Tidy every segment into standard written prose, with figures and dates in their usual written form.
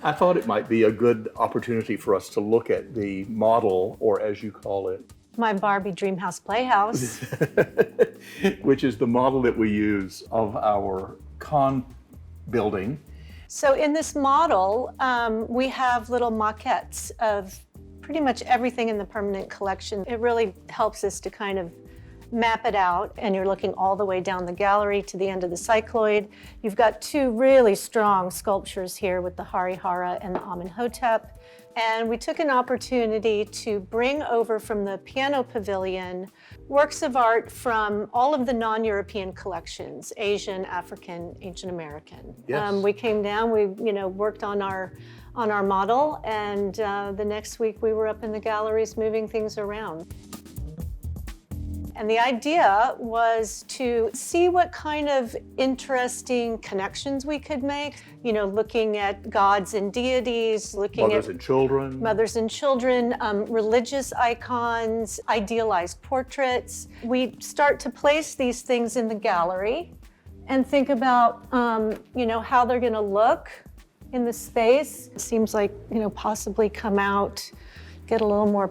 I thought it might be a good opportunity for us to look at the model, or as you call it, My Barbie Dreamhouse Playhouse. which is the model that we use of our con building. So in this model, we have little maquettes of pretty much everything in the permanent collection. It really helps us to kind of map it out, and you're looking all the way down the gallery to the end of the cycloid. You've got two really strong sculptures here with the Harihara and the Amenhotep. And we took an opportunity to bring over from the piano pavilion works of art from all of the non-European collections, Asian, African, Ancient American. Yes. We came down, we worked on our model, and the next week we were up in the galleries moving things around. And the idea was to see what kind of interesting connections we could make, looking at gods and deities, looking Mothers at and children. mothers and children, religious icons, idealized portraits. We start to place these things in the gallery and think about, how they're going to look in the space. It seems like, possibly come out, get a little more,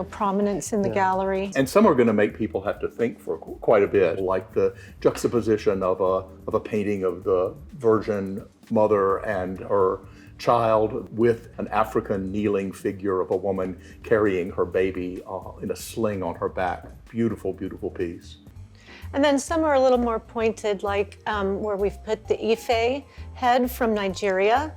prominence in the gallery. And some are going to make people have to think for quite a bit, like the juxtaposition of a painting of the Virgin Mother and her child with an African kneeling figure of a woman carrying her baby in a sling on her back. Beautiful, beautiful piece. And then some are a little more pointed, like where we've put the Ife head from Nigeria.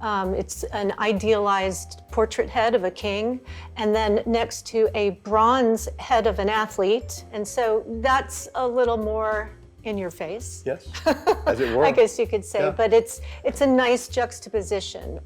It's an idealized portrait head of a king, and then next to a bronze head of an athlete. And so that's a little more in your face. Yes, as it were. I guess you could say, Yeah. but it's a nice juxtaposition.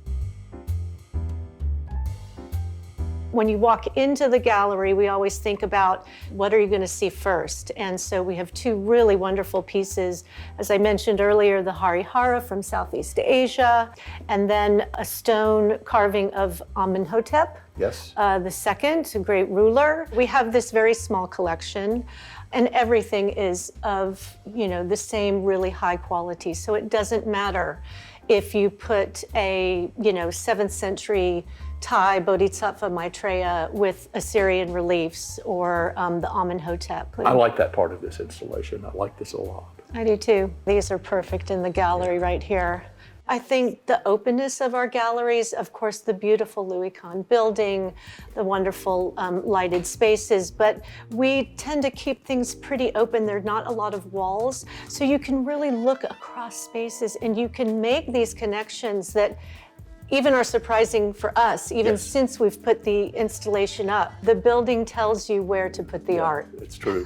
When you walk into the gallery, we always think about what are you going to see first? And so we have two really wonderful pieces. As I mentioned earlier, the Harihara from Southeast Asia, and then a stone carving of Amenhotep. Yes. The second, a great ruler. We have this very small collection, and everything is of, the same really high quality. So it doesn't matter if you put a, 7th century Thai Bodhisattva Maitreya with Assyrian reliefs, or the Amenhotep. I like that part of this installation. I like this a lot. I do too. These are perfect in the gallery right here. I think the openness of our galleries, of course, the beautiful Louis Kahn building, the wonderful lighted spaces, but we tend to keep things pretty open. There are not a lot of walls, so you can really look across spaces and you can make these connections that even are surprising for us, even Yes. since we've put the installation up. The building tells you where to put the art. It's true.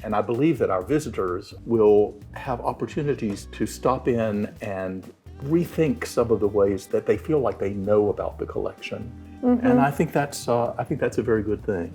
And I believe that our visitors will have opportunities to stop in and rethink some of the ways that they feel like they know about the collection. And I think that's a very good thing.